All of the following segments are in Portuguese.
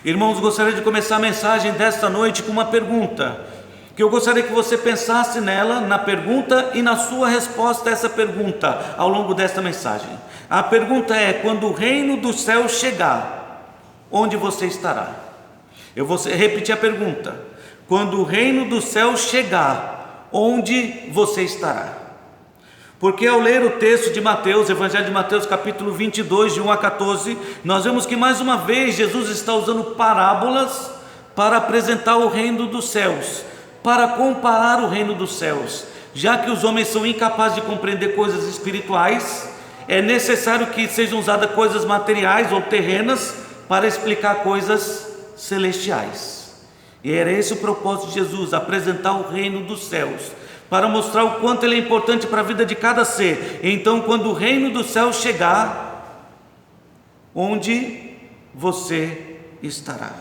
Irmãos, gostaria de começar a mensagem desta noite com uma pergunta, que eu gostaria que você pensasse nela, na pergunta e na sua resposta a essa pergunta ao longo desta mensagem. A pergunta é: quando o reino dos céus chegar, onde você estará? Eu vou repetir a pergunta: quando o reino dos céus chegar, onde você estará? Porque ao ler o texto de Mateus, Evangelho de Mateus, capítulo 22, de 1 a 14, nós vemos que mais uma vez Jesus está usando parábolas para apresentar o reino dos céus, para comparar o reino dos céus. Já que os homens são incapazes de compreender coisas espirituais, é necessário que sejam usadas coisas materiais ou terrenas para explicar coisas celestiais. E era esse o propósito de Jesus, apresentar o reino dos céus, para mostrar o quanto ele é importante para a vida de cada ser. Então, quando o reino dos céus chegar, onde você estará?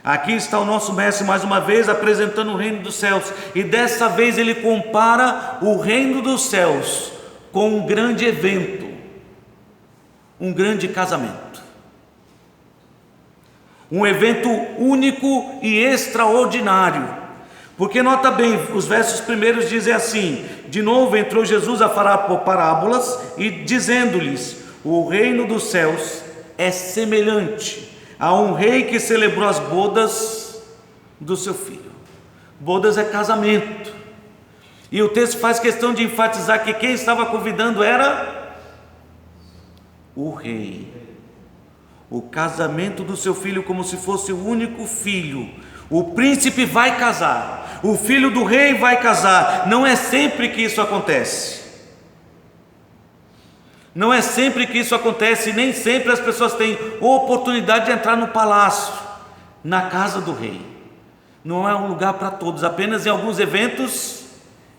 Aqui está o nosso mestre mais uma vez apresentando o reino dos céus, e dessa vez ele compara o reino dos céus com um grande evento, um grande casamento, um evento único e extraordinário. Porque nota bem, os versos primeiros dizem assim: de novo entrou Jesus a falar por parábolas e dizendo-lhes: o reino dos céus é semelhante a um rei que celebrou as bodas do seu filho. Bodas é casamento, e o texto faz questão de enfatizar que quem estava convidando era o rei. O casamento do seu filho, como se fosse o único filho. O príncipe vai casar, o filho do rei vai casar. Não é sempre que isso acontece. Não é sempre que isso acontece, nem sempre as pessoas têm oportunidade de entrar no palácio, na casa do rei. Não é um lugar para todos, apenas em alguns eventos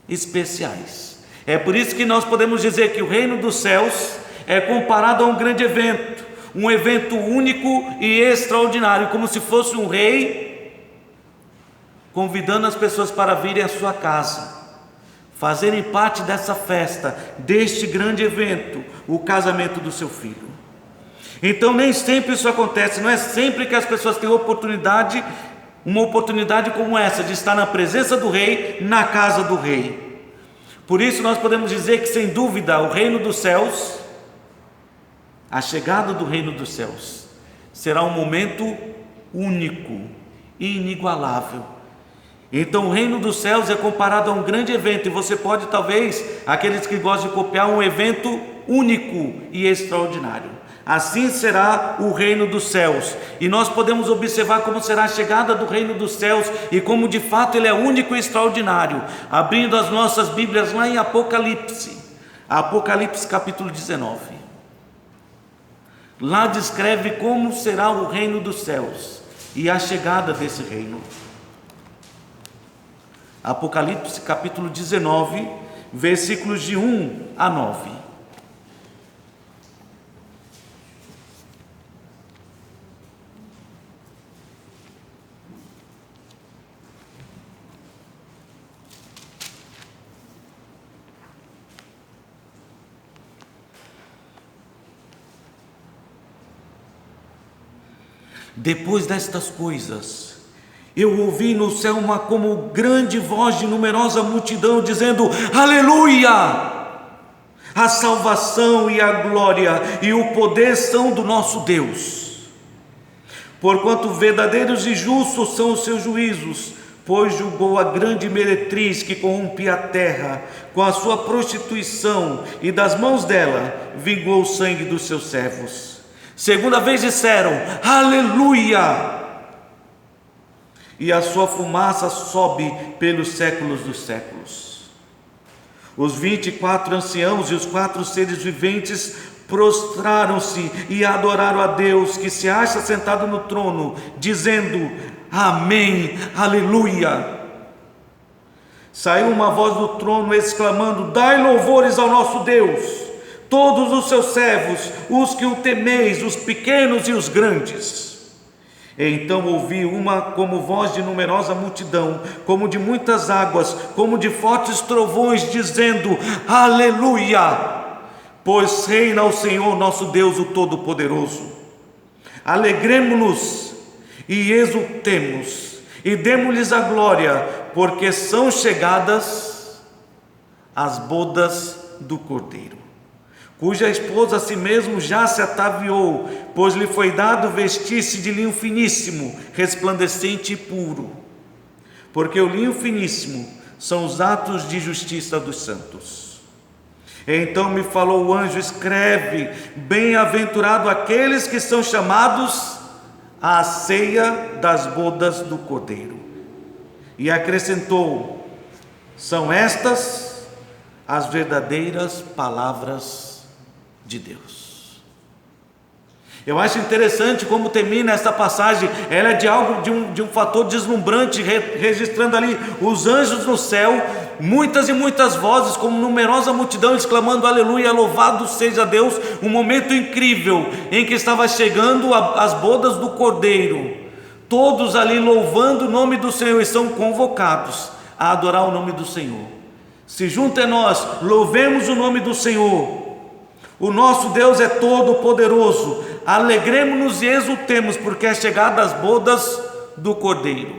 especiais. É por isso que nós podemos dizer que o reino dos céus é comparado a um grande evento, um evento único e extraordinário, como se fosse um rei convidando as pessoas para virem à sua casa, fazerem parte dessa festa, deste grande evento, o casamento do seu filho. Então nem sempre isso acontece, não é sempre que as pessoas têm oportunidade, uma oportunidade como essa, de estar na presença do rei, na casa do rei. Por isso nós podemos dizer que, sem dúvida, o reino dos céus, a chegada do reino dos céus, será um momento único e inigualável. Então o reino dos céus é comparado a um grande evento, e você pode, talvez, aqueles que gostam de copiar, um evento único e extraordinário. Assim será o reino dos céus, e nós podemos observar como será a chegada do reino dos céus, e como de fato ele é único e extraordinário, abrindo as nossas Bíblias lá em Apocalipse capítulo 19. Lá descreve como será o reino dos céus e a chegada desse reino. Apocalipse capítulo 19, versículos de 1 a 9. Depois destas coisas, eu ouvi no céu uma como grande voz de numerosa multidão, dizendo: aleluia! A salvação e a glória e o poder são do nosso Deus, porquanto verdadeiros e justos são os seus juízos, pois julgou a grande meretriz que corrompia a terra com a sua prostituição, e das mãos dela vingou o sangue dos seus servos. Segunda vez disseram: aleluia! E a sua fumaça sobe pelos séculos dos séculos. Os 24 anciãos e os 4 seres viventes prostraram-se e adoraram a Deus, que se acha sentado no trono, dizendo: amém, aleluia. Saiu uma voz do trono exclamando: dai louvores ao nosso Deus, todos os seus servos, os que o temeis, os pequenos e os grandes. Então ouvi uma como voz de numerosa multidão, como de muitas águas, como de fortes trovões, dizendo: aleluia, pois reina o Senhor nosso Deus, o Todo-Poderoso. Alegremo-nos e exultemos, e demo-lhes a glória, porque são chegadas as bodas do Cordeiro, cuja esposa a si mesmo já se ataviou, pois lhe foi dado vestir-se de linho finíssimo, resplandecente e puro, porque o linho finíssimo são os atos de justiça dos santos. Então me falou o anjo: escreve, bem-aventurado aqueles que são chamados à ceia das bodas do Cordeiro. E acrescentou: são estas as verdadeiras palavras de Deus. Eu acho interessante como termina essa passagem. Ela é de um fator deslumbrante, registrando ali os anjos no céu, muitas e muitas vozes, como numerosa multidão, exclamando aleluia, louvado seja Deus. Um momento incrível em que estava chegando as bodas do Cordeiro, todos ali louvando o nome do Senhor, e são convocados a adorar o nome do Senhor. Se junto a nós, louvemos o nome do Senhor. O nosso Deus é todo poderoso. Alegremos-nos e exultemos, porque é chegada as bodas do Cordeiro.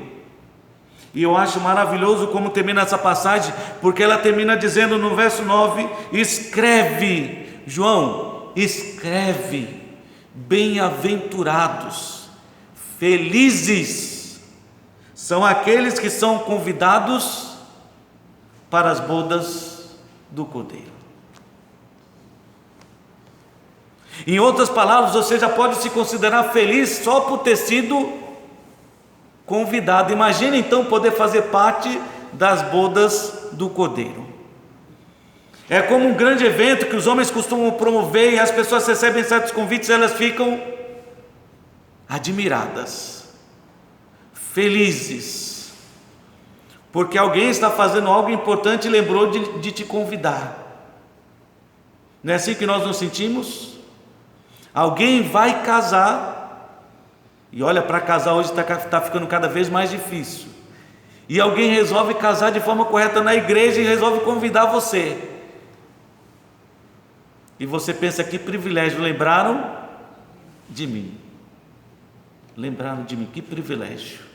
E eu acho maravilhoso como termina essa passagem, porque ela termina dizendo no verso 9: escreve, João, escreve, bem-aventurados, felizes são aqueles que são convidados para as bodas do Cordeiro. Em outras palavras, você já pode se considerar feliz só por ter sido convidado. Imagina então poder fazer parte das bodas do Cordeiro. É como um grande evento que os homens costumam promover, e as pessoas recebem certos convites, elas ficam admiradas, felizes, porque alguém está fazendo algo importante e lembrou de te convidar. Não é assim que nós nos sentimos? Alguém vai casar, e olha, para casar hoje está ficando cada vez mais difícil, e alguém resolve casar de forma correta na igreja e resolve convidar você, e você pensa: que privilégio, lembraram de mim, que privilégio.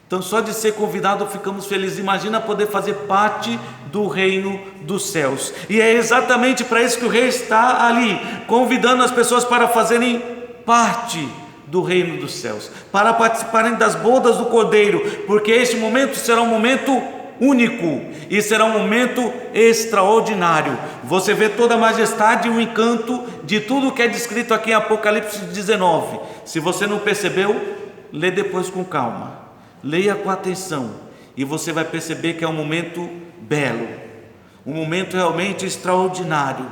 Então só de ser convidado ficamos felizes. Imagina poder fazer parte do reino dos céus. E é exatamente para isso que o rei está ali, convidando as pessoas para fazerem parte do reino dos céus, para participarem das bodas do Cordeiro, porque este momento será um momento único e será um momento extraordinário. Você vê toda a majestade e o encanto de tudo que é descrito aqui em Apocalipse 19. Se você não percebeu, lê depois com calma. Leia com atenção e você vai perceber que é um momento belo, um momento realmente extraordinário,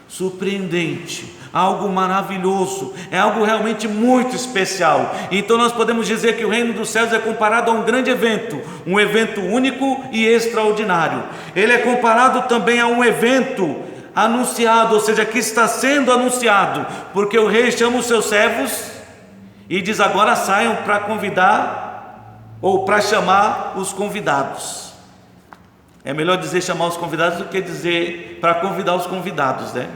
surpreendente, algo maravilhoso, é algo realmente muito especial. Então nós podemos dizer que o reino dos céus é comparado a um grande evento, um evento único e extraordinário. Ele é comparado também a um evento anunciado, ou seja, que está sendo anunciado, porque o rei chama os seus servos e diz: agora saiam para convidar, ou para chamar os convidados. É melhor dizer chamar os convidados do que dizer para convidar os convidados, né?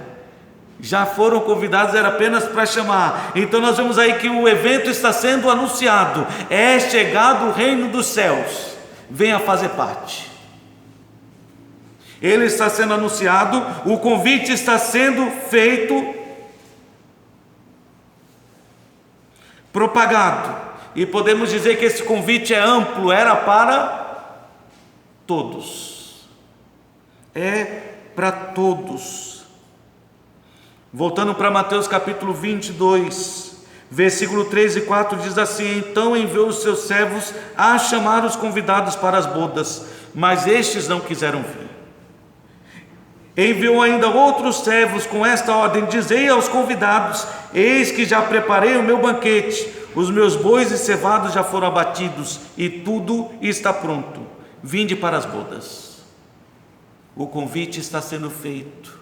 Já foram convidados, era apenas para chamar. Então nós vemos aí que o evento está sendo anunciado. É chegado o reino dos céus, venha fazer parte. Ele está sendo anunciado, o convite está sendo feito, propagado. E podemos dizer que esse convite é amplo, era para todos, é para todos. Voltando para Mateus capítulo 22, versículo 3 e 4, diz assim: então enviou os seus servos a chamar os convidados para as bodas, mas estes não quiseram vir. Enviou ainda outros servos com esta ordem: dizei aos convidados: eis que já preparei o meu banquete, os meus bois e cevados já foram abatidos, e tudo está pronto, vinde para as bodas. O convite está sendo feito,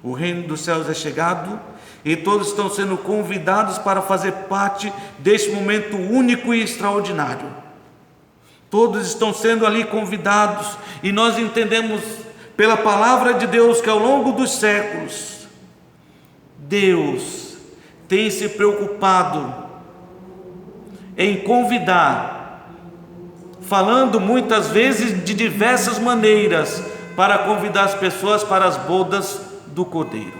o reino dos céus é chegado, e todos estão sendo convidados para fazer parte deste momento único e extraordinário. Todos estão sendo ali convidados, e nós entendemos pela palavra de Deus que ao longo dos séculos, Deus tem se preocupado em convidar, falando muitas vezes de diversas maneiras, para convidar as pessoas para as bodas do Cordeiro.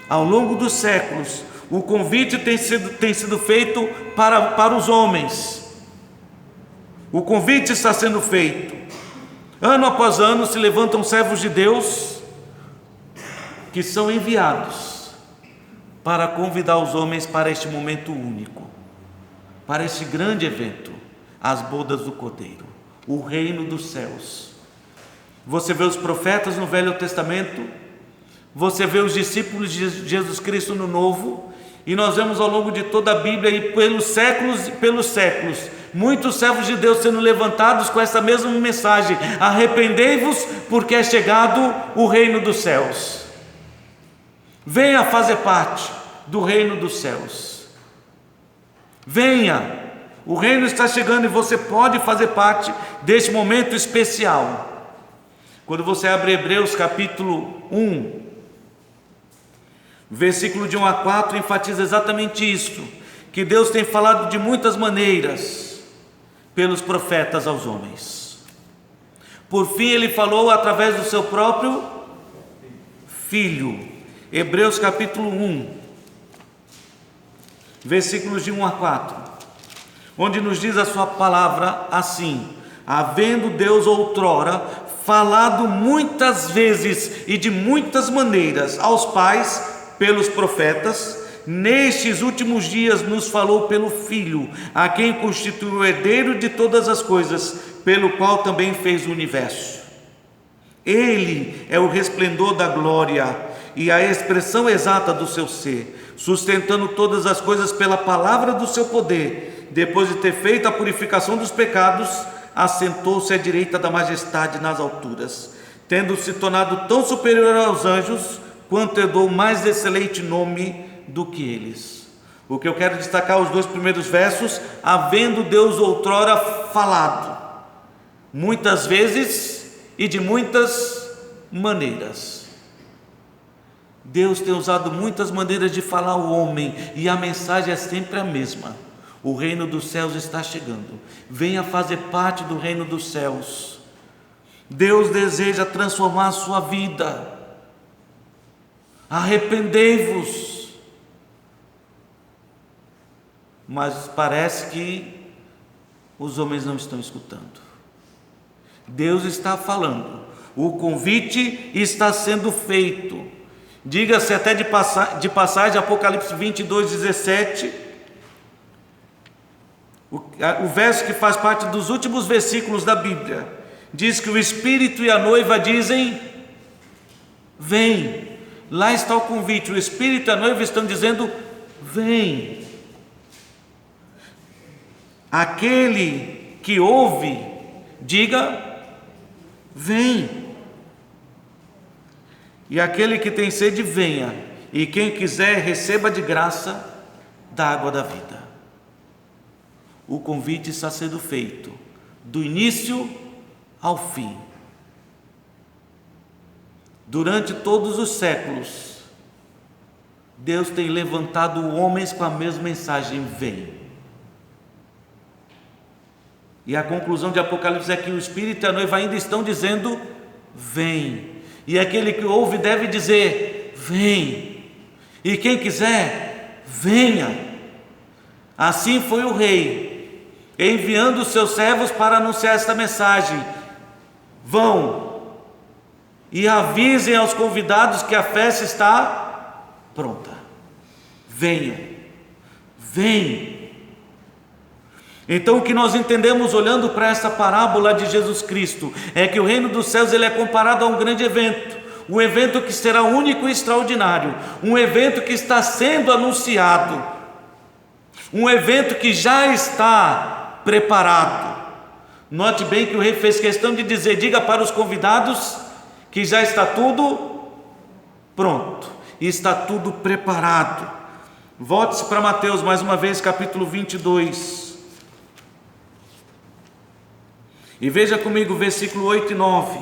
Ao longo dos séculos, o convite tem sido feito para os homens. O convite está sendo feito. Ano após ano se levantam servos de Deus que são enviados para convidar os homens para este momento único, para este grande evento, as bodas do Cordeiro, o reino dos céus. Você vê os profetas no Velho Testamento, você vê os discípulos de Jesus Cristo no Novo, e nós vemos ao longo de toda a Bíblia e pelos séculos, muitos servos de Deus sendo levantados com essa mesma mensagem: arrependei-vos, porque é chegado o reino dos céus. Venha fazer parte do reino dos céus. Venha, o reino está chegando e você pode fazer parte deste momento especial. Quando você abre Hebreus capítulo 1, versículo de 1 a 4, enfatiza exatamente isso, que Deus tem falado de muitas maneiras pelos profetas aos homens. Por fim, Ele falou através do seu próprio Filho. Hebreus capítulo 1, versículos de 1 a 4, onde nos diz a sua palavra assim: havendo Deus outrora falado muitas vezes e de muitas maneiras aos pais pelos profetas, nestes últimos dias nos falou pelo Filho, a quem constituiu o herdeiro de todas as coisas, pelo qual também fez o universo. Ele é o resplendor da glória e a expressão exata do seu ser, sustentando todas as coisas pela palavra do seu poder. Depois de ter feito a purificação dos pecados, assentou-se à direita da majestade nas alturas, tendo se tornado tão superior aos anjos, quanto herdou mais excelente nome do que eles. O que eu quero destacar, os dois primeiros versos: havendo Deus outrora falado, muitas vezes e de muitas maneiras. Deus tem usado muitas maneiras de falar ao homem, e a mensagem é sempre a mesma: o reino dos céus está chegando. Venha fazer parte do reino dos céus. Deus deseja transformar a sua vida. Arrependei-vos. Mas parece que os homens não estão escutando. Deus está falando, o convite está sendo feito. Diga-se até de passagem, Apocalipse 22:17, o verso que faz parte dos últimos versículos da Bíblia, diz que o Espírito e a noiva dizem: vem. Lá está o convite, o Espírito e a noiva estão dizendo: vem. Aquele que ouve, diga: vem. E aquele que tem sede, venha, e quem quiser, receba de graça da água da vida. O convite está sendo feito, do início ao fim. Durante todos os séculos, Deus tem levantado homens com a mesma mensagem: vem. E a conclusão de Apocalipse é que o Espírito e a noiva ainda estão dizendo: vem. E aquele que ouve deve dizer: vem. E quem quiser, venha. Assim foi o rei, enviando os seus servos para anunciar esta mensagem: vão e avisem aos convidados que a festa está pronta. Venham, venham. Então, o que nós entendemos olhando para essa parábola de Jesus Cristo é que o reino dos céus ele é comparado a um grande evento, um evento que será único e extraordinário, um evento que está sendo anunciado, um evento que já está preparado. Note bem que o rei fez questão de dizer: diga para os convidados que já está tudo pronto, está tudo preparado. Volte-se para Mateus mais uma vez, capítulo 22. E veja comigo versículo 8 e 9.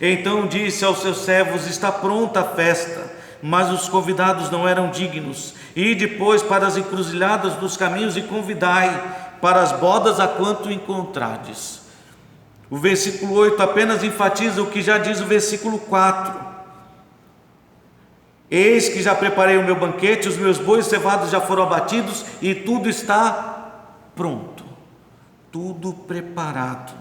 Então disse aos seus servos: está pronta a festa, mas os convidados não eram dignos. E depois para as encruzilhadas dos caminhos e convidai para as bodas a quanto encontrardes. O versículo 8 apenas enfatiza o que já diz o versículo 4. Eis que já preparei o meu banquete, os meus bois cevados já foram abatidos e tudo está pronto, tudo preparado.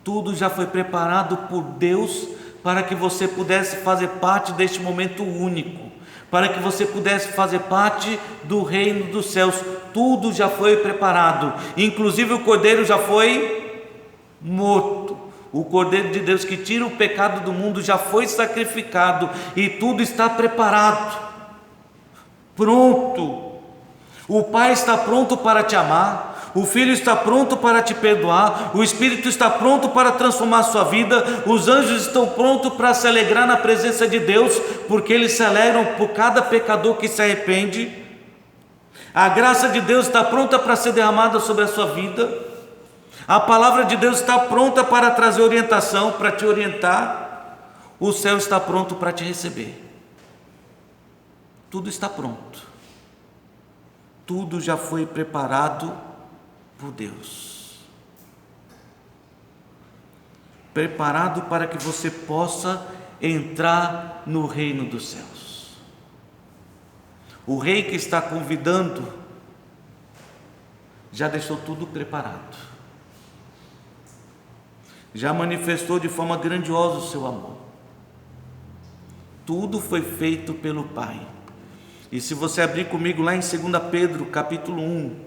Tudo já foi preparado por Deus para que você pudesse fazer parte deste momento único, para que você pudesse fazer parte do reino dos céus. Tudo já foi preparado, inclusive o cordeiro já foi morto. O cordeiro de Deus que tira o pecado do mundo já foi sacrificado e tudo está preparado, pronto. O Pai está pronto para te amar, o Filho está pronto para te perdoar, o Espírito está pronto para transformar a sua vida, os anjos estão prontos para se alegrar na presença de Deus, porque eles se alegram por cada pecador que se arrepende. A graça de Deus está pronta para ser derramada sobre a sua vida. A palavra de Deus está pronta para trazer orientação, para te orientar. O céu está pronto para te receber. Tudo está pronto. Tudo já foi preparado por Deus. Preparado para que você possa entrar no reino dos céus. O rei que está convidando já deixou tudo preparado. Já manifestou de forma grandiosa o seu amor. Tudo foi feito pelo Pai. E se você abrir comigo lá em 2 Pedro capítulo 1,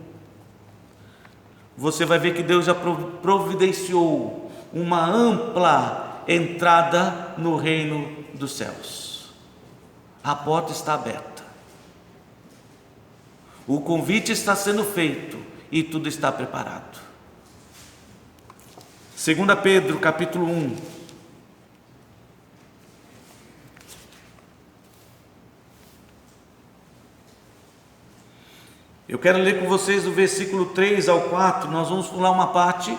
você vai ver que Deus já providenciou uma ampla entrada no reino dos céus. A porta está aberta. O convite está sendo feito e tudo está preparado. 2 Pedro capítulo 1. Eu quero ler com vocês do versículo 3 ao 4. Nós vamos pular uma parte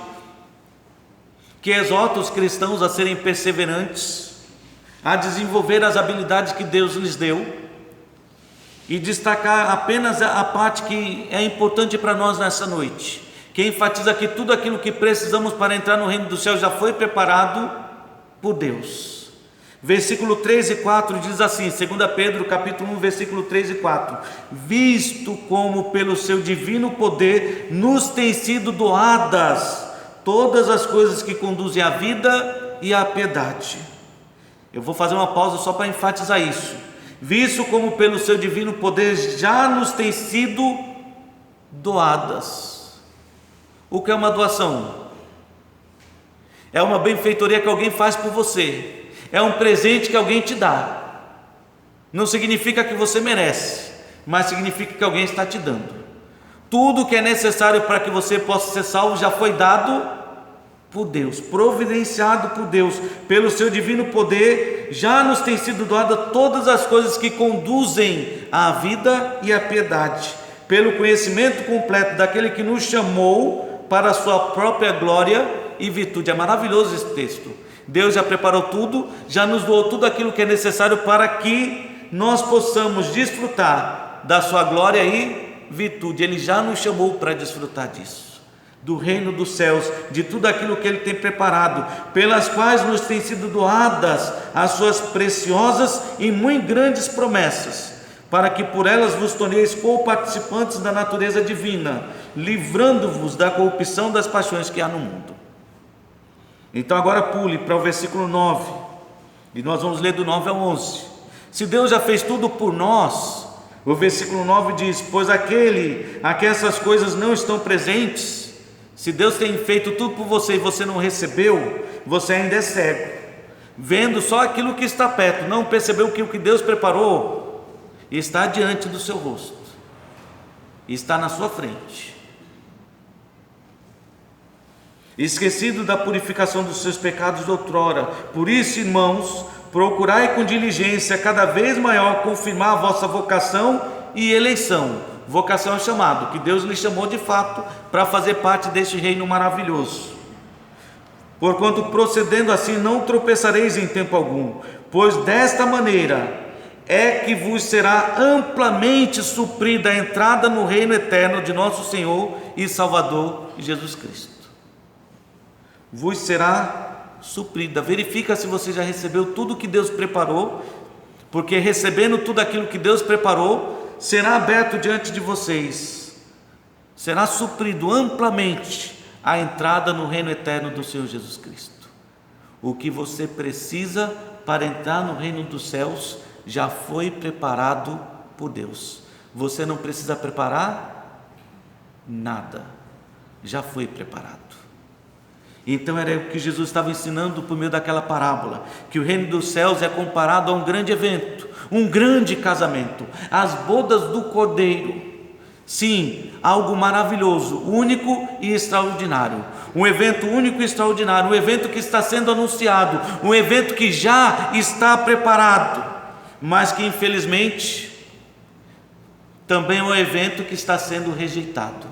que exorta os cristãos a serem perseverantes, a desenvolver as habilidades que Deus lhes deu, e destacar apenas a parte que é importante para nós nessa noite, que enfatiza que tudo aquilo que precisamos para entrar no reino do céu já foi preparado por Deus. Versículo 3 e 4 diz assim, 2 Pedro capítulo 1, versículo 3 e 4: visto como pelo seu divino poder nos têm sido doadas todas as coisas que conduzem à vida e à piedade. Eu vou fazer uma pausa só para enfatizar isso. Visto como pelo seu divino poder já nos têm sido doadas. O que é uma doação? É uma benfeitoria que alguém faz por você. É um presente que alguém te dá. Não significa que você merece, mas significa que alguém está te dando. Tudo que é necessário para que você possa ser salvo já foi dado por Deus, providenciado por Deus, pelo seu divino poder. Já nos tem sido doadas todas as coisas que conduzem à vida e à piedade, pelo conhecimento completo daquele que nos chamou para a sua própria glória e virtude. É maravilhoso esse texto. Deus já preparou tudo, já nos doou tudo aquilo que é necessário para que nós possamos desfrutar da sua glória e virtude. Ele já nos chamou para desfrutar disso, do reino dos céus, de tudo aquilo que Ele tem preparado, pelas quais nos têm sido doadas as suas preciosas e muito grandes promessas, para que por elas vos torneis co-participantes da natureza divina, livrando-vos da corrupção das paixões que há no mundo. Então agora pule para o versículo 9, e nós vamos ler do 9 ao 11. Se Deus já fez tudo por nós, o versículo 9 diz: pois aquele a que essas coisas não estão presentes, se Deus tem feito tudo por você e você não recebeu, você ainda é cego, vendo só aquilo que está perto, não percebeu que o que Deus preparou está diante do seu rosto, está na sua frente. Esquecido da purificação dos seus pecados de outrora. Por isso, irmãos, procurai com diligência cada vez maior confirmar a vossa vocação e eleição. Vocação é chamado, que Deus lhe chamou de fato para fazer parte deste reino maravilhoso. Porquanto procedendo assim não tropeçareis em tempo algum, pois desta maneira é que vos será amplamente suprida a entrada no reino eterno de nosso Senhor e Salvador Jesus Cristo. Vos será suprida. Verifica se você já recebeu tudo que Deus preparou, porque recebendo tudo aquilo que Deus preparou, será aberto diante de vocês, será suprido amplamente a entrada no reino eterno do Senhor Jesus Cristo. O que você precisa para entrar no reino dos céus já foi preparado por Deus. Você não precisa preparar nada, já foi preparado. Então era o que Jesus estava ensinando por meio daquela parábola, que o reino dos céus é comparado a um grande evento, um grande casamento, as bodas do Cordeiro. Sim, algo maravilhoso, único e extraordinário, um evento único e extraordinário, um evento que está sendo anunciado, um evento que já está preparado, mas que infelizmente também é um evento que está sendo rejeitado,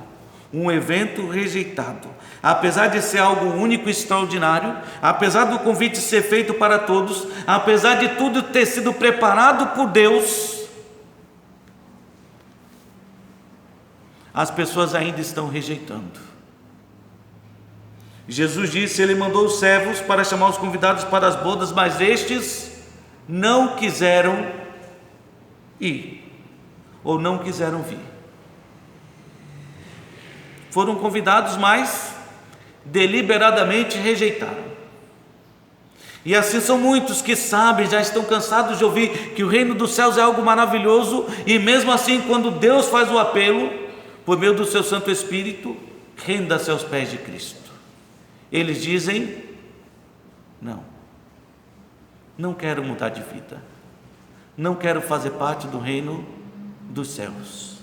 um evento rejeitado. Apesar de ser algo único e extraordinário, apesar do convite ser feito para todos, apesar de tudo ter sido preparado por Deus, as pessoas ainda estão rejeitando. Jesus disse, ele mandou os servos para chamar os convidados para as bodas, mas estes não quiseram ir, ou não quiseram vir. Foram convidados, mas deliberadamente rejeitaram. E assim são muitos que sabem, já estão cansados de ouvir que o reino dos céus é algo maravilhoso, e mesmo assim, quando Deus faz o apelo, por meio do seu Santo Espírito, renda-se aos pés de Cristo. Eles dizem, não quero mudar de vida, não quero fazer parte do reino dos céus.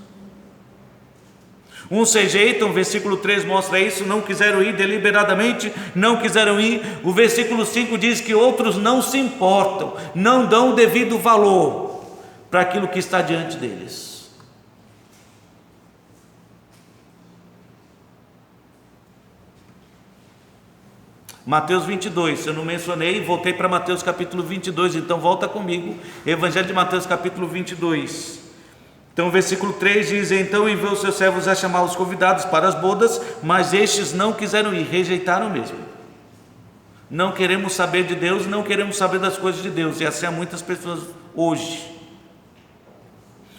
Uns se rejeitam, o versículo 3 mostra isso, não quiseram ir deliberadamente, não quiseram ir. O versículo 5 diz que outros não se importam, não dão o devido valor para aquilo que está diante deles. Mateus 22, eu não mencionei, voltei para Mateus capítulo 22, então volta comigo, Evangelho de Mateus capítulo 22. Então o versículo 3 diz, então enviou seus servos a chamar os convidados para as bodas, mas estes não quiseram ir, rejeitaram mesmo. Não queremos saber de Deus, não queremos saber das coisas de Deus, e assim há muitas pessoas hoje.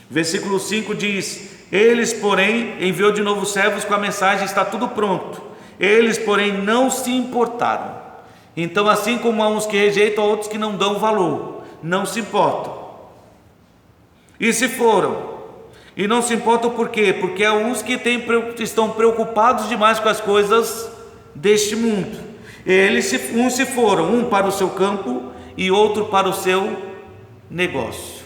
Versículo 5 diz, eles porém enviou de novo servos com a mensagem, está tudo pronto. Eles, porém, não se importaram. Então, assim como há uns que rejeitam, há outros que não dão valor, não se importam. E se foram, e não se importam por quê? Porque há uns que estão preocupados demais com as coisas deste mundo. Uns se foram, um para o seu campo e outro para o seu negócio.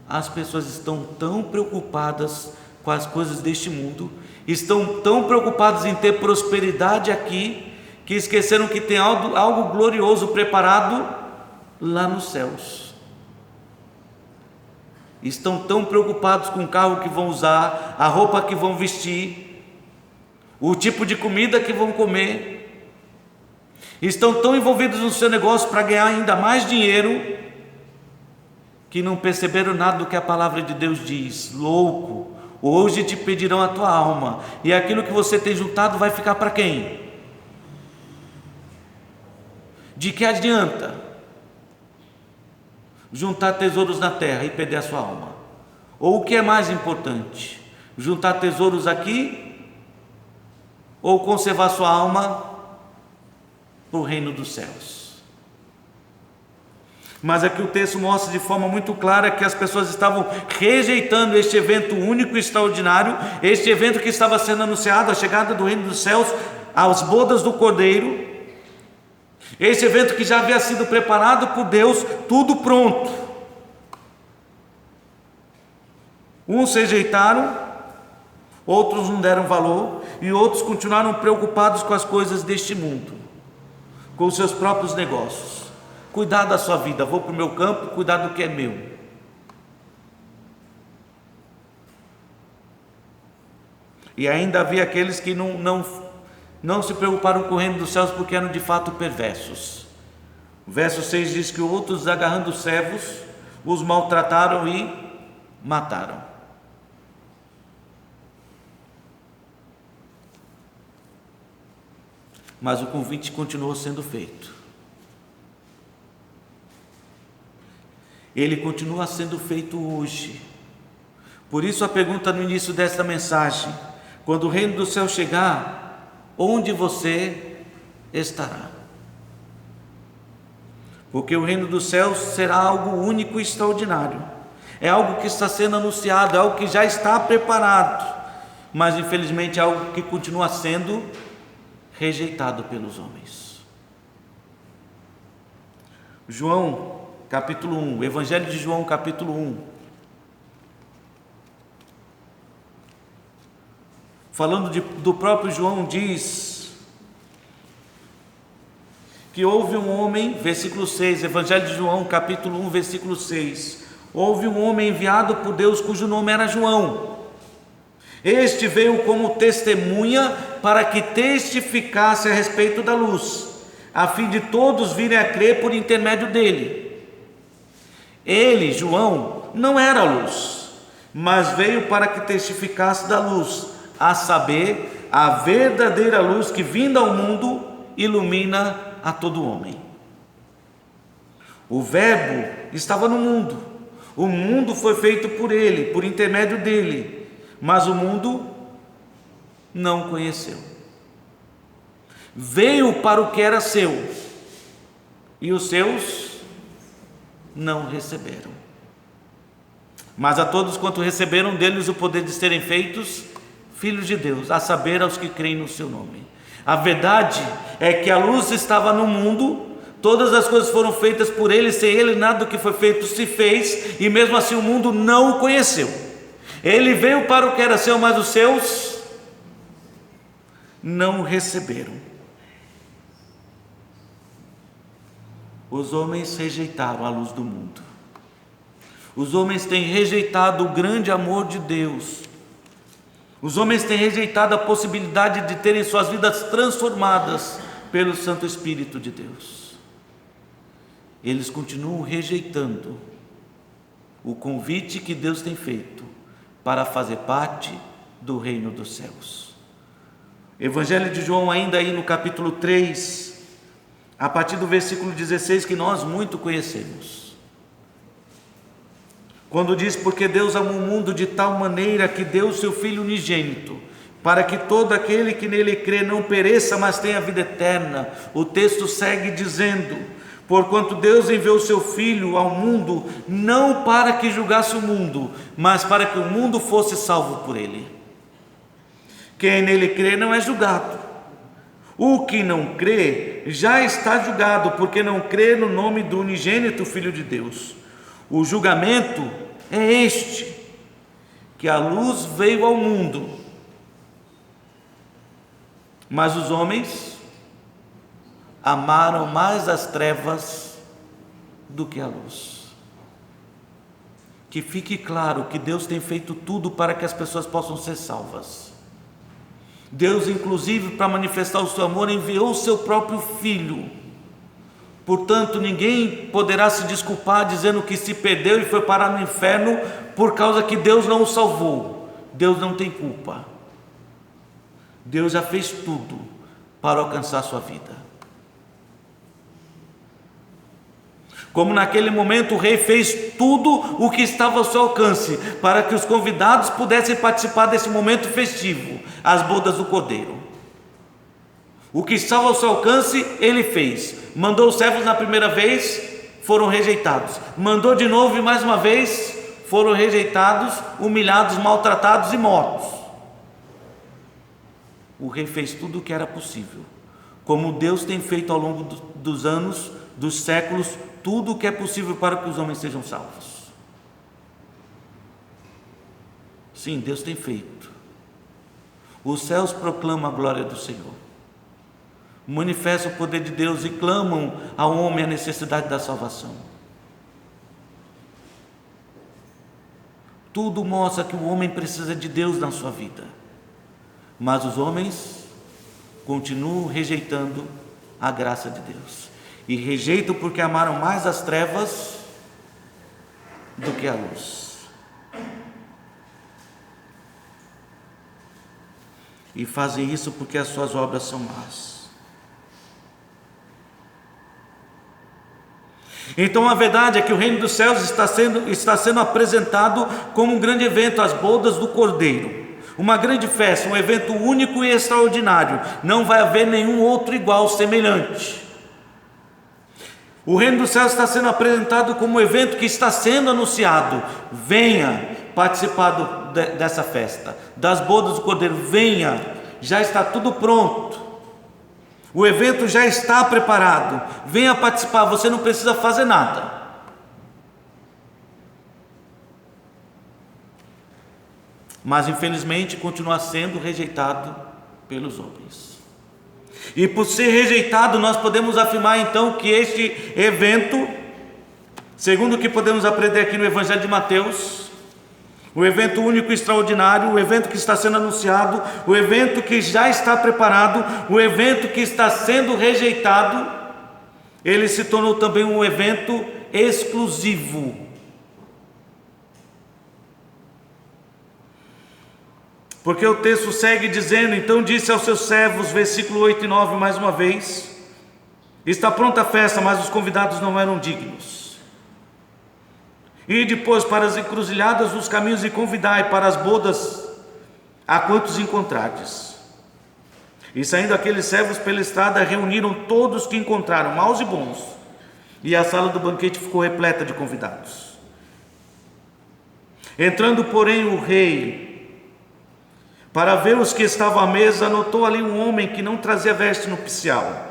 As pessoas estão tão preocupadas com as coisas deste mundo, estão tão preocupados em ter prosperidade aqui, que esqueceram que tem algo glorioso preparado lá nos céus. Estão tão preocupados com o carro que vão usar, a roupa que vão vestir, o tipo de comida que vão comer. Estão tão envolvidos no seu negócio para ganhar ainda mais dinheiro, que não perceberam nada do que a palavra de Deus diz. Louco, hoje te pedirão a tua alma, e aquilo que você tem juntado vai ficar para quem? De que adianta juntar tesouros na terra e perder a sua alma? Ou o que é mais importante, juntar tesouros aqui ou conservar sua alma para o reino dos céus? Mas aqui o texto mostra de forma muito clara que as pessoas estavam rejeitando este evento único e extraordinário, este evento que estava sendo anunciado, a chegada do reino dos céus, as bodas do Cordeiro, este evento que já havia sido preparado por Deus, tudo pronto. Uns se rejeitaram, outros não deram valor, e outros continuaram preocupados com as coisas deste mundo, com os seus próprios negócios. Cuidar da sua vida, vou para o meu campo, cuidar do que é meu. E ainda havia aqueles que não se preocuparam com o reino dos céus porque eram de fato perversos. O verso 6 diz que outros, agarrando os servos, os maltrataram e mataram. Mas o convite continuou sendo feito. Ele continua sendo feito hoje. Por isso a pergunta no início desta mensagem: quando o reino do céu chegar, onde você estará? Porque o reino dos céus será algo único e extraordinário. É algo que está sendo anunciado, é algo que já está preparado, mas infelizmente é algo que continua sendo rejeitado pelos homens. João capítulo 1, Evangelho de João capítulo 1, falando do próprio João, diz que houve um homem, versículo 6, Evangelho de João capítulo 1, versículo 6, houve um homem enviado por Deus cujo nome era João. Este veio como testemunha para que testificasse a respeito da luz, a fim de todos virem a crer por intermédio dele. Ele, João, não era luz, mas veio para que testificasse da luz, a saber, a verdadeira luz que, vinda ao mundo, ilumina a todo homem. O Verbo estava no mundo, o mundo foi feito por ele, por intermédio dele, mas o mundo não o conheceu. Veio para o que era seu, e os seus não receberam. Mas a todos quanto receberam deles o poder de serem feitos filhos de Deus, a saber, aos que creem no seu nome. A verdade é que a luz estava no mundo, todas as coisas foram feitas por ele, sem ele nada do que foi feito se fez, e mesmo assim o mundo não o conheceu. Ele veio para o que era seu, mas os seus não o receberam. Os homens rejeitaram a luz do mundo. Os homens têm rejeitado o grande amor de Deus. Os homens têm rejeitado a possibilidade de terem suas vidas transformadas pelo Santo Espírito de Deus. Eles continuam rejeitando o convite que Deus tem feito para fazer parte do reino dos céus. Evangelho de João, ainda aí no capítulo 3, a partir do versículo 16, que nós muito conhecemos, quando diz: porque Deus amou o mundo de tal maneira que deu o seu Filho unigênito, para que todo aquele que nele crê não pereça, mas tenha vida eterna. O texto segue dizendo: porquanto Deus enviou o seu Filho ao mundo, não para que julgasse o mundo, mas para que o mundo fosse salvo por ele. Quem nele crê não é julgado. O que não crê já está julgado, porque não crê no nome do unigênito Filho de Deus. O julgamento é este, que a luz veio ao mundo, mas os homens amaram mais as trevas do que a luz. Que fique claro que Deus tem feito tudo para que as pessoas possam ser salvas. Deus, inclusive, para manifestar o seu amor, enviou o seu próprio Filho. Portanto, ninguém poderá se desculpar dizendo que se perdeu e foi parar no inferno por causa que Deus não o salvou. Deus não tem culpa. Deus já fez tudo para alcançar a sua vida. Como naquele momento o rei fez tudo o que estava ao seu alcance para que os convidados pudessem participar desse momento festivo, as bodas do Cordeiro. O que estava ao seu alcance, ele fez. Mandou os servos na primeira vez, foram rejeitados. Mandou de novo e mais uma vez, foram rejeitados, humilhados, maltratados e mortos. O rei fez tudo o que era possível, como Deus tem feito ao longo dos anos, dos séculos, tudo o que é possível para que os homens sejam salvos. Sim, Deus tem feito. Os céus proclamam a glória do Senhor, manifestam o poder de Deus e clamam ao homem a necessidade da salvação. Tudo mostra que o homem precisa de Deus na sua vida, mas os homens continuam rejeitando a graça de Deus. E rejeitam porque amaram mais as trevas do que a luz. E fazem isso porque as suas obras são más. Então a verdade é que o reino dos céus está sendo apresentado como um grande evento, as bodas do Cordeiro. Uma grande festa, um evento único e extraordinário. Não vai haver nenhum outro igual, semelhante. O reino dos céus está sendo apresentado como um evento que está sendo anunciado. Venha participar dessa festa, das bodas do Cordeiro. Venha, já está tudo pronto. O evento já está preparado. Venha participar, você não precisa fazer nada. Mas infelizmente continua sendo rejeitado pelos homens. E por ser rejeitado, nós podemos afirmar então que este evento, segundo o que podemos aprender aqui no Evangelho de Mateus, o evento único e extraordinário, o evento que está sendo anunciado, o evento que já está preparado, o evento que está sendo rejeitado, ele se tornou também um evento exclusivo. Porque o texto segue dizendo: então disse aos seus servos, versículo 8 e 9 mais uma vez: está pronta a festa, mas os convidados não eram dignos. E depois para as encruzilhadas dos caminhos e convidai para as bodas a quantos encontrardes. E saindo aqueles servos pela estrada, reuniram todos que encontraram, maus e bons, e a sala do banquete ficou repleta de convidados. Entrando porém o rei para ver os que estavam à mesa, notou ali um homem que não trazia veste nupcial,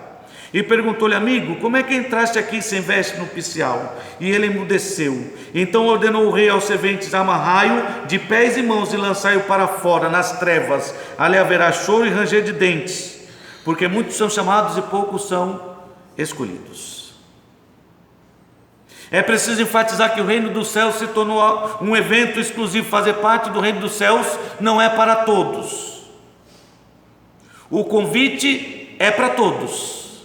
e perguntou-lhe: amigo, como é que entraste aqui sem veste nupcial? E ele emudeceu. Então ordenou o rei aos serventes: amarrai-o de pés e mãos e lançai-o para fora nas trevas, ali haverá choro e ranger de dentes, porque muitos são chamados e poucos são escolhidos. É preciso enfatizar que o reino dos céus se tornou um evento exclusivo. Fazer parte do reino dos céus não é para todos. O convite é para todos,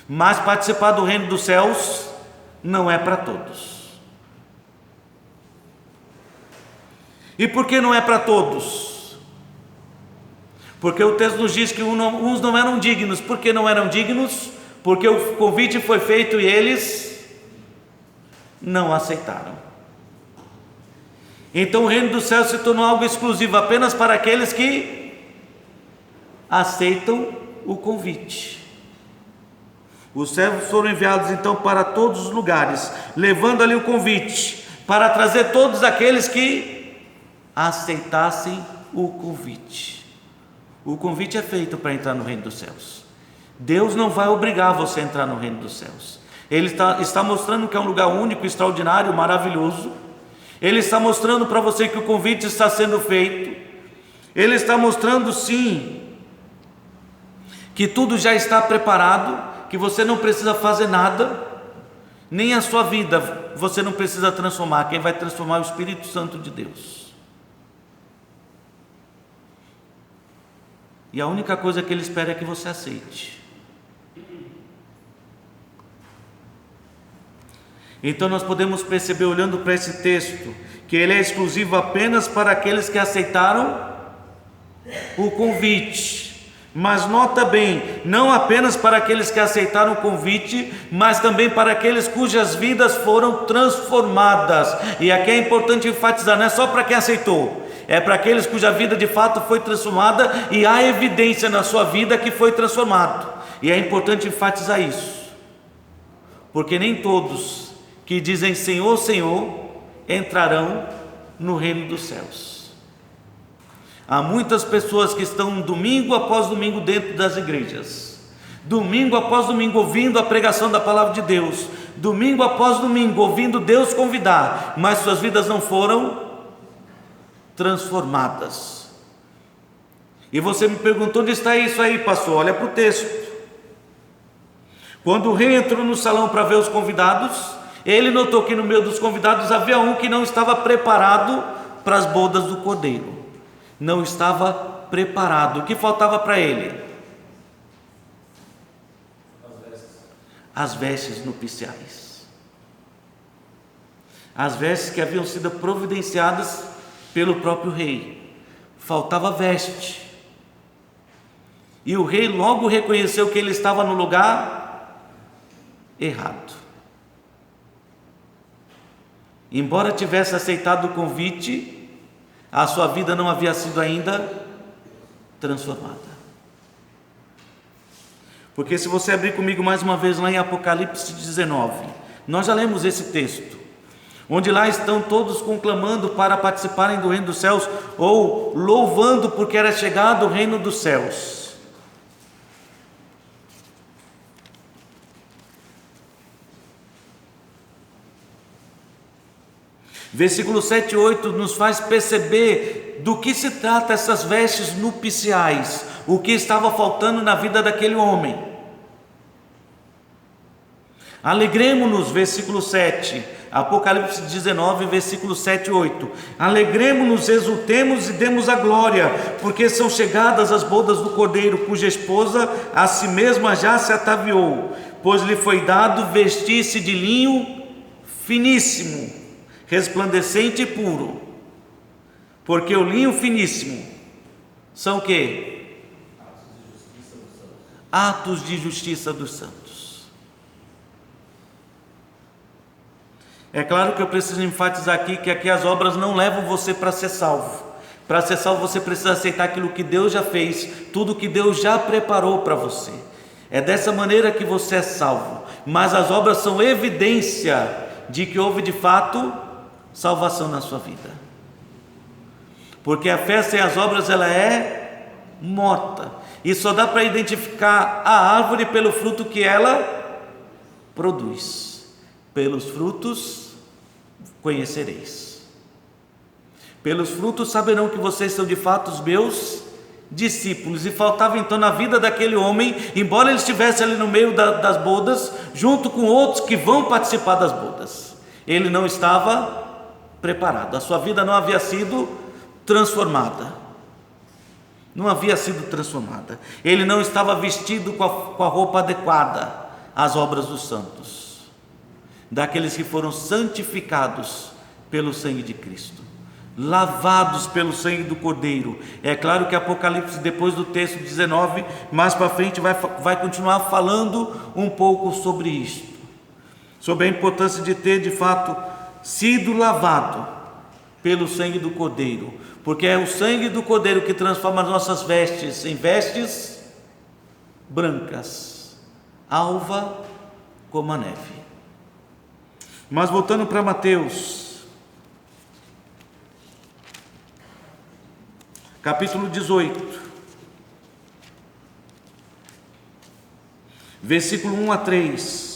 mas participar do reino dos céus não é para todos. E por que não é para todos? Porque o texto nos diz que uns não eram dignos. Por que não eram dignos? Porque o convite foi feito e eles não aceitaram. Então o reino dos céus se tornou algo exclusivo apenas para aqueles que aceitam o convite. Os servos foram enviados então para todos os lugares, levando ali o convite, para trazer todos aqueles que aceitassem o convite. O convite é feito para entrar no reino dos céus. Deus não vai obrigar você a entrar no reino dos céus. Ele está mostrando que é um lugar único, extraordinário, maravilhoso. Ele está mostrando para você que o convite está sendo feito. Ele está mostrando sim que tudo já está preparado, que você não precisa fazer nada, nem a sua vida você não precisa transformar. Quem vai transformar é o Espírito Santo de Deus. E a única coisa que Ele espera é que você aceite. Então nós podemos perceber, olhando para esse texto, que ele é exclusivo apenas para aqueles que aceitaram o convite. Mas nota bem, não apenas para aqueles que aceitaram o convite, mas também para aqueles cujas vidas foram transformadas. E aqui é importante enfatizar, não é só para quem aceitou, é para aqueles cuja vida de fato foi transformada e há evidência na sua vida que foi transformado. E é importante enfatizar isso, porque nem todos que dizem Senhor, Senhor, entrarão no reino dos céus. Há muitas pessoas que estão domingo após domingo dentro das igrejas, domingo após domingo ouvindo a pregação da palavra de Deus, domingo após domingo ouvindo Deus convidar, mas suas vidas não foram transformadas. E você me perguntou: onde está isso aí, pastor? Olha para o texto. Quando o rei entrou no salão para ver os convidados, ele notou que no meio dos convidados havia um que não estava preparado para as bodas do Cordeiro. Não estava preparado. O que faltava para ele? as vestes nupciais. As vestes que haviam sido providenciadas pelo próprio rei. Faltava veste. E o rei logo reconheceu que ele estava no lugar errado. Embora tivesse aceitado o convite, a sua vida não havia sido ainda transformada. Porque se você abrir comigo mais uma vez lá em Apocalipse 19, nós já lemos esse texto, onde lá estão todos conclamando para participarem do reino dos céus, ou louvando porque era chegado o reino dos céus. Versículo 7 e 8 nos faz perceber do que se trata essas vestes nupciais, o que estava faltando na vida daquele homem. Alegremo-nos, versículo 7, Apocalipse 19, versículo 7 e 8. Alegremo-nos, exultemos e demos a glória, porque são chegadas as bodas do Cordeiro, cuja esposa a si mesma já se ataviou, pois lhe foi dado vestir-se de linho finíssimo, resplandecente e puro, porque o linho finíssimo são o quê? Atos de justiça dos santos. É claro que eu preciso enfatizar aqui que aqui as obras não levam você para ser salvo. Para ser salvo você precisa aceitar aquilo que Deus já fez, tudo que Deus já preparou para você. É dessa maneira que você é salvo. Mas as obras são evidência de que houve de fato salvação na sua vida, porque a fé sem as obras ela é morta, e só dá para identificar a árvore pelo fruto que ela produz. Pelos frutos conhecereis, pelos frutos saberão que vocês são de fato os meus discípulos. E faltava então na vida daquele homem, embora ele estivesse ali no meio das bodas, junto com outros que vão participar das bodas, ele não estava preparado, a sua vida não havia sido transformada, ele não estava vestido com a roupa adequada às obras dos santos, daqueles que foram santificados pelo sangue de Cristo, lavados pelo sangue do Cordeiro. É claro que Apocalipse, depois do texto 19, mais para frente vai continuar falando um pouco sobre isto, sobre a importância de ter de fato sido lavado pelo sangue do Cordeiro, porque é o sangue do Cordeiro que transforma as nossas vestes em vestes brancas, alva como a neve. Mas voltando para Mateus, capítulo 18, versículo 1 a 3.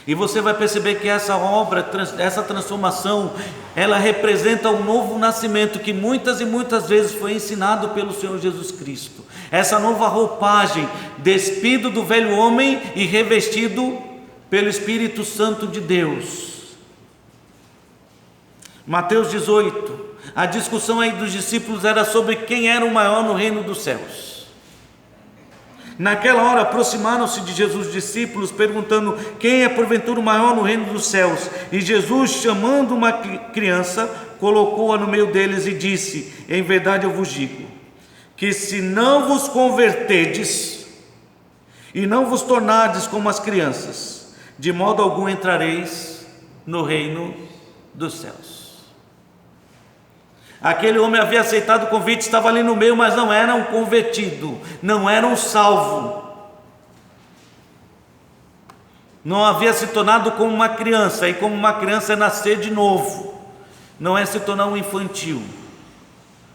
E você vai perceber que essa obra, essa transformação, ela representa um novo nascimento que muitas e muitas vezes foi ensinado pelo Senhor Jesus Cristo. Essa nova roupagem, despido do velho homem e revestido pelo Espírito Santo de Deus. Mateus 18, a discussão aí dos discípulos era sobre quem era o maior no reino dos céus. Naquela hora aproximaram-se de Jesus os discípulos, perguntando: quem é porventura o maior no reino dos céus? E Jesus, chamando uma criança, colocou-a no meio deles e disse: em verdade eu vos digo, que se não vos converterdes e não vos tornardes como as crianças, de modo algum entrareis no reino dos céus. Aquele homem havia aceitado o convite, estava ali no meio, mas não era um convertido, não era um salvo, não havia se tornado como uma criança. E como uma criança é nascer de novo, não é se tornar um infantil.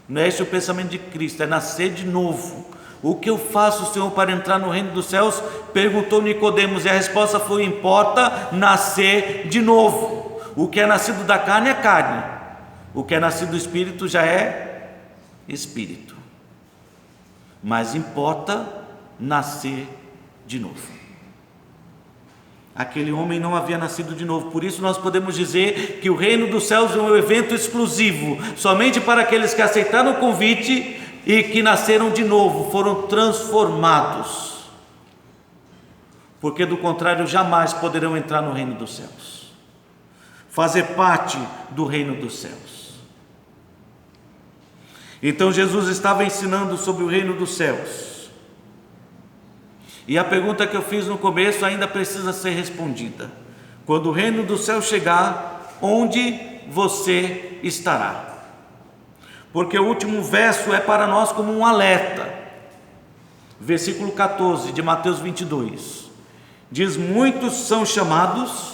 Não é esse o pensamento de Cristo, é nascer de novo. O que eu faço, Senhor, para entrar no reino dos céus? Perguntou Nicodemos, e a resposta foi: importa nascer de novo. O que é nascido da carne é carne, o que é nascido do Espírito já é Espírito. Mas importa nascer de novo. Aquele homem não havia nascido de novo, por isso nós podemos dizer que o reino dos céus é um evento exclusivo, somente para aqueles que aceitaram o convite e que nasceram de novo, foram transformados. porque do contrário jamais poderão entrar no reino dos céus, fazer parte do reino dos céus. Então Jesus estava ensinando sobre o reino dos céus, e a pergunta que eu fiz no começo ainda precisa ser respondida: quando o reino dos céus chegar, onde você estará? Porque o último verso é para nós como um alerta. Versículo 14 de Mateus 22 diz: muitos são chamados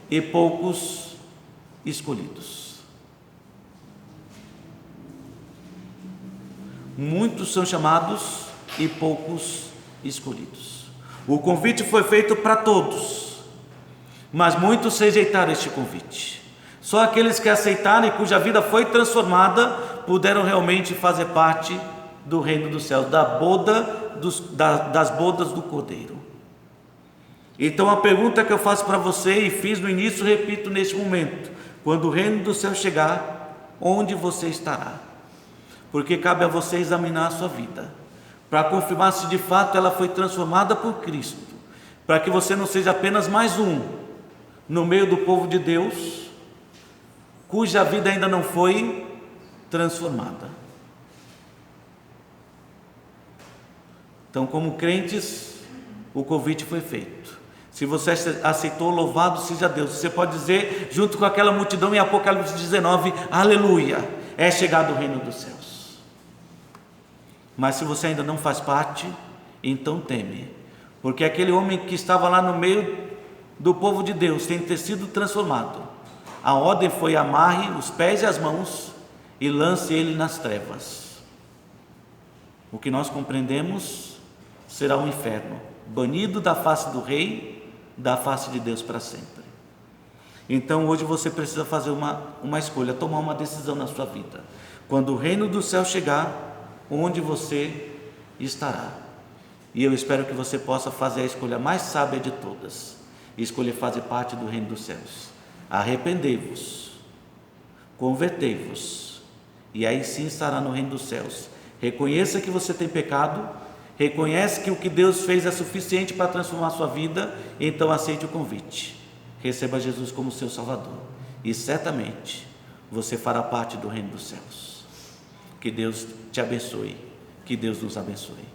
e poucos escolhidos. Muitos são chamados e poucos escolhidos. O convite foi feito para todos, mas muitos rejeitaram este convite. Só aqueles que aceitaram e cuja vida foi transformada puderam realmente fazer parte do reino dos céus, das bodas do Cordeiro. Então a pergunta que eu faço para você, e fiz no início, repito neste momento: quando o reino dos céus chegar, onde você estará? Porque cabe a você examinar a sua vida, para confirmar se de fato ela foi transformada por Cristo, para que você não seja apenas mais um no meio do povo de Deus, cuja vida ainda não foi transformada. Então, como crentes, o convite foi feito. Se você aceitou, louvado seja Deus. Você pode dizer, junto com aquela multidão em Apocalipse 19, aleluia, é chegado o reino dos céus. Mas se você ainda não faz parte, então teme, porque aquele homem que estava lá no meio do povo de Deus tem ter sido transformado. A ordem foi: amarre os pés e as mãos e lance ele nas trevas. O que nós compreendemos será o inferno, banido da face do rei, da face de Deus para sempre. Então hoje você precisa fazer uma escolha, tomar uma decisão na sua vida. Quando o reino do céu chegar, onde você estará? E eu espero que você possa fazer a escolha mais sábia de todas, escolher fazer parte do reino dos céus. Arrependei-vos, convertei-vos, e aí sim estará no reino dos céus. Reconheça que você tem pecado, reconhece que o que Deus fez é suficiente para transformar a sua vida, então aceite o convite, receba Jesus como seu Salvador, e certamente você fará parte do reino dos céus. Que Deus te abençoe, que Deus nos abençoe.